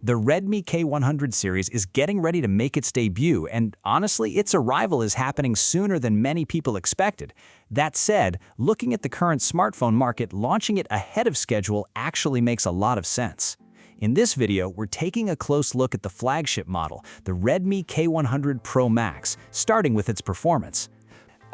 The Redmi K100 series is getting ready to make its debut, and honestly, its arrival is happening sooner than many people expected. That said, looking at the current smartphone market, launching it ahead of schedule actually makes a lot of sense. In this video, we're taking a close look at the flagship model, the Redmi K100 Pro Max, starting with its performance.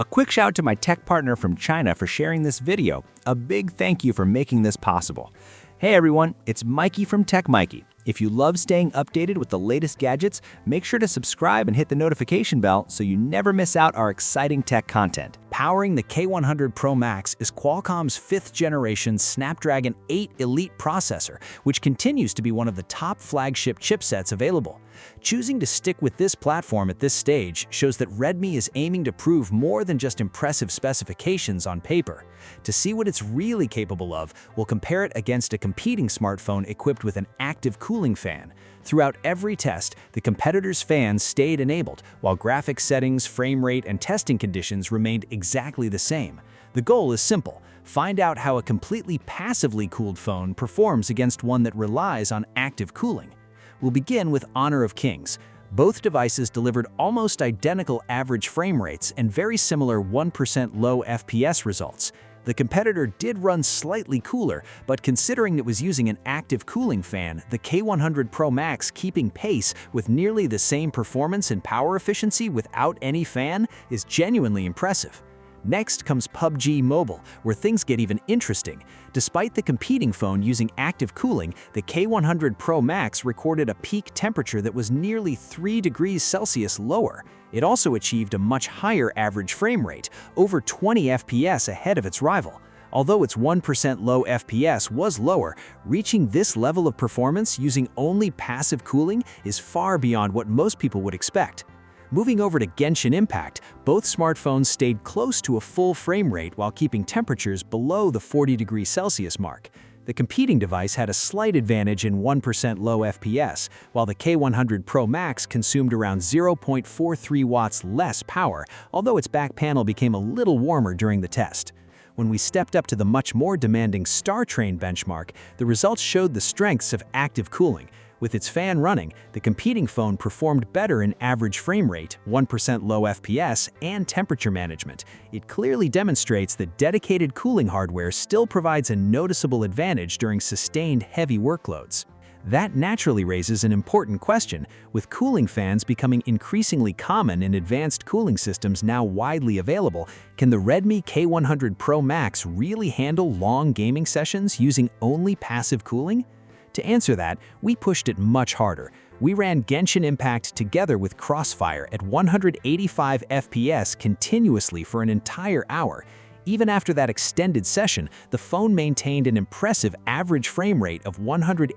A quick shout out to my tech partner from China for sharing this video. A big thank you for making this possible. Hey everyone, it's Maiky from techmaiky. If you love staying updated with the latest gadgets, make sure to subscribe and hit the notification bell so you never miss out our exciting tech content. Powering the K100 Pro Max is Qualcomm's 5th generation Snapdragon 8 Elite processor, which continues to be one of the top flagship chipsets available. Choosing to stick with this platform at this stage shows that Redmi is aiming to prove more than just impressive specifications on paper. To see what it's really capable of, we'll compare it against a competing smartphone equipped with an active cooling fan. Throughout every test, the competitor's fans stayed enabled, while graphics settings, frame rate, and testing conditions remained exactly the same. The goal is simple: find out how a completely passively cooled phone performs against one that relies on active cooling. We'll begin with Honor of Kings. Both devices delivered almost identical average frame rates and very similar 1% low FPS results. The competitor did run slightly cooler, but considering it was using an active cooling fan, the K100 Pro Max keeping pace with nearly the same performance and power efficiency without any fan is genuinely impressive. Next comes PUBG Mobile, where things get even interesting. Despite the competing phone using active cooling, the K100 Pro Max recorded a peak temperature that was nearly 3 degrees Celsius lower. It also achieved a much higher average frame rate, over 20 FPS ahead of its rival. Although its 1% low FPS was lower, reaching this level of performance using only passive cooling is far beyond what most people would expect. Moving over to Genshin Impact, both smartphones stayed close to a full frame rate while keeping temperatures below the 40 degrees Celsius mark. The competing device had a slight advantage in 1% low FPS, while the K100 Pro Max consumed around 0.43 watts less power, although its back panel became a little warmer during the test. When we stepped up to the much more demanding Star Train benchmark, the results showed the strengths of active cooling. With its fan running, the competing phone performed better in average frame rate, 1% low FPS, and temperature management. It clearly demonstrates that dedicated cooling hardware still provides a noticeable advantage during sustained heavy workloads. That naturally raises an important question. With cooling fans becoming increasingly common and advanced cooling systems now widely available, can the Redmi K100 Pro Max really handle long gaming sessions using only passive cooling? To answer that, we pushed it much harder. We ran Genshin Impact together with CrossFire at 185 FPS continuously for an entire hour. Even after that extended session, the phone maintained an impressive average frame rate of 184.6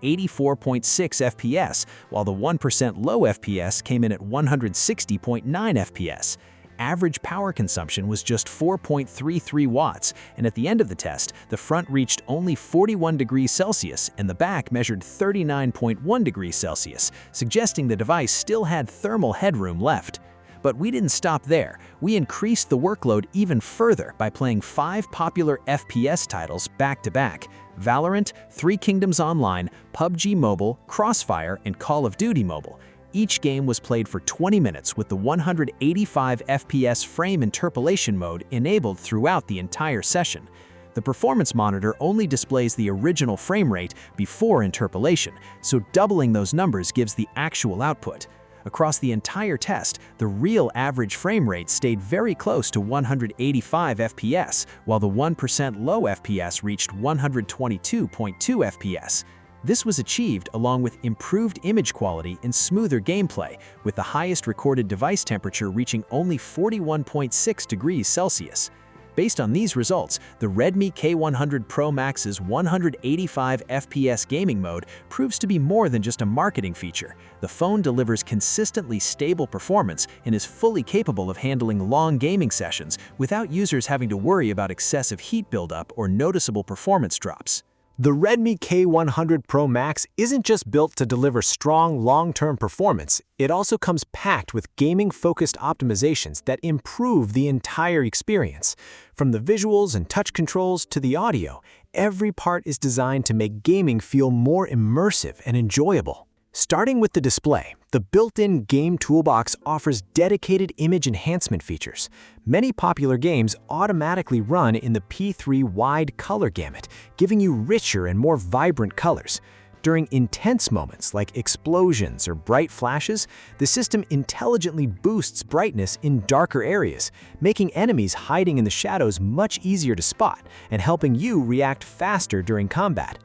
FPS, while the 1% low FPS came in at 160.9 FPS. Average power consumption was just 4.33 watts, and at the end of the test, the front reached only 41 degrees Celsius and the back measured 39.1 degrees Celsius, suggesting the device still had thermal headroom left. But we didn't stop there. We increased the workload even further by playing 5 popular FPS titles back-to-back: Valorant, Three Kingdoms Online, PUBG Mobile, CrossFire, and Call of Duty Mobile. Each game was played for 20 minutes with the 185 FPS frame interpolation mode enabled throughout the entire session. The performance monitor only displays the original frame rate before interpolation, so doubling those numbers gives the actual output. Across the entire test, the real average frame rate stayed very close to 185 FPS, while the 1% low FPS reached 122.2 FPS. This was achieved along with improved image quality and smoother gameplay, with the highest recorded device temperature reaching only 41.6 degrees Celsius. Based on these results, the Redmi K100 Pro Max's 185 FPS gaming mode proves to be more than just a marketing feature. The phone delivers consistently stable performance and is fully capable of handling long gaming sessions without users having to worry about excessive heat buildup or noticeable performance drops. The Redmi K100 Pro Max isn't just built to deliver strong long-term performance, it also comes packed with gaming-focused optimizations that improve the entire experience. From the visuals and touch controls to the audio, every part is designed to make gaming feel more immersive and enjoyable. Starting with the display, the built-in game toolbox offers dedicated image enhancement features. Many popular games automatically run in the P3 wide color gamut, giving you richer and more vibrant colors. During intense moments like explosions or bright flashes, the system intelligently boosts brightness in darker areas, making enemies hiding in the shadows much easier to spot and helping you react faster during combat.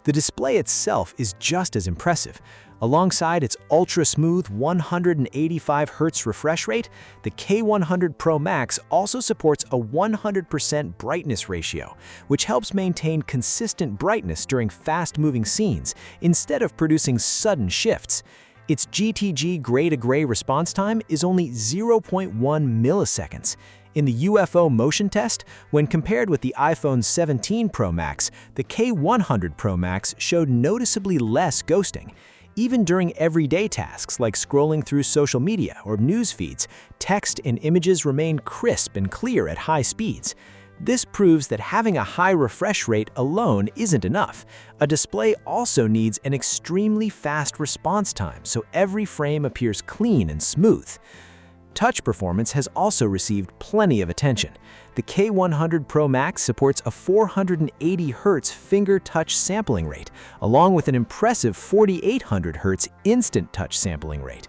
The display itself is just as impressive. Alongside its ultra-smooth 185Hz refresh rate, the K100 Pro Max also supports a 100% brightness ratio, which helps maintain consistent brightness during fast-moving scenes instead of producing sudden shifts. Its GTG gray-to-gray response time is only 0.1 milliseconds. In the UFO motion test, when compared with the iPhone 17 Pro Max, the K100 Pro Max showed noticeably less ghosting. Even during everyday tasks like scrolling through social media or news feeds, text and images remain crisp and clear at high speeds. This proves that having a high refresh rate alone isn't enough. A display also needs an extremely fast response time, so every frame appears clean and smooth. Touch performance has also received plenty of attention. The K100 Pro Max supports a 480 Hz finger touch sampling rate, along with an impressive 4800 Hz instant touch sampling rate.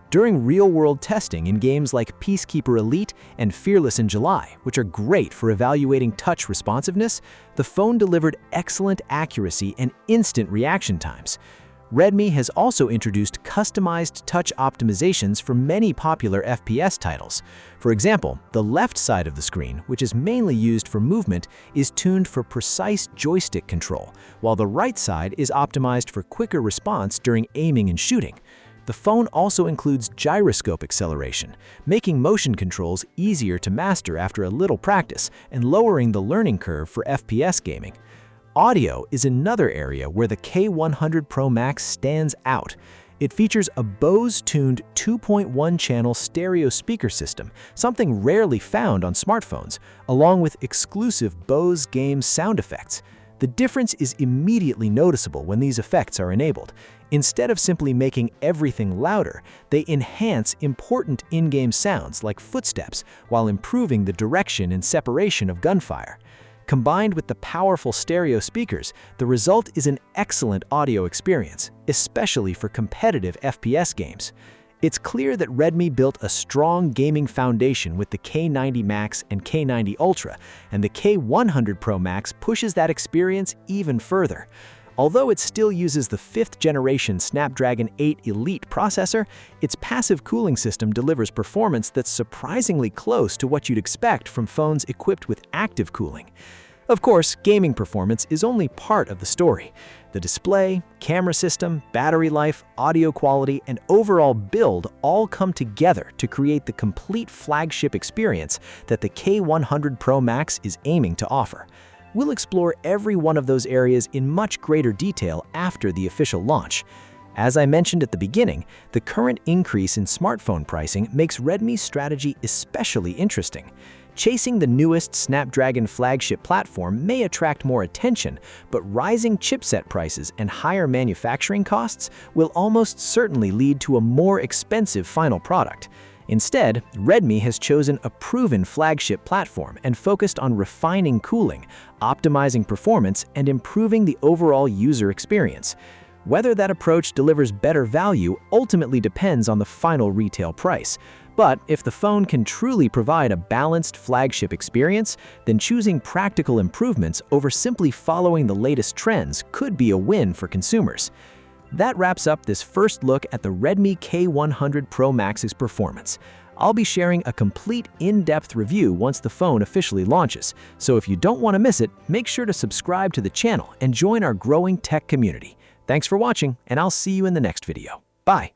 During real-world testing in games like Peacekeeper Elite and Fearless in July, which are great for evaluating touch responsiveness, the phone delivered excellent accuracy and instant reaction times. Redmi has also introduced customized touch optimizations for many popular FPS titles. For example, the left side of the screen, which is mainly used for movement, is tuned for precise joystick control, while the right side is optimized for quicker response during aiming and shooting. The phone also includes gyroscope acceleration, making motion controls easier to master after a little practice and lowering the learning curve for FPS gaming. Audio is another area where the K100 Pro Max stands out. It features a Bose-tuned 2.1-channel stereo speaker system, something rarely found on smartphones, along with exclusive Bose game sound effects. The difference is immediately noticeable when these effects are enabled. Instead of simply making everything louder, they enhance important in-game sounds like footsteps while improving the direction and separation of gunfire. Combined with the powerful stereo speakers, the result is an excellent audio experience, especially for competitive FPS games. It's clear that Redmi built a strong gaming foundation with the K90 Max and K90 Ultra, and the K100 Pro Max pushes that experience even further. Although it still uses the 5th-generation Snapdragon 8 Elite processor, its passive cooling system delivers performance that's surprisingly close to what you'd expect from phones equipped with active cooling. Of course, gaming performance is only part of the story. The display, camera system, battery life, audio quality, and overall build all come together to create the complete flagship experience that the K100 Pro Max is aiming to offer. We'll explore every one of those areas in much greater detail after the official launch. As I mentioned at the beginning, the current increase in smartphone pricing makes Redmi's strategy especially interesting. Chasing the newest Snapdragon flagship platform may attract more attention, but rising chipset prices and higher manufacturing costs will almost certainly lead to a more expensive final product. Instead, Redmi has chosen a proven flagship platform and focused on refining cooling, optimizing performance, and improving the overall user experience. Whether that approach delivers better value ultimately depends on the final retail price. But if the phone can truly provide a balanced flagship experience, then choosing practical improvements over simply following the latest trends could be a win for consumers. That wraps up this first look at the Redmi K100 Pro Max's performance. I'll be sharing a complete in-depth review once the phone officially launches, so if you don't want to miss it, make sure to subscribe to the channel and join our growing tech community. Thanks for watching, and I'll see you in the next video. Bye!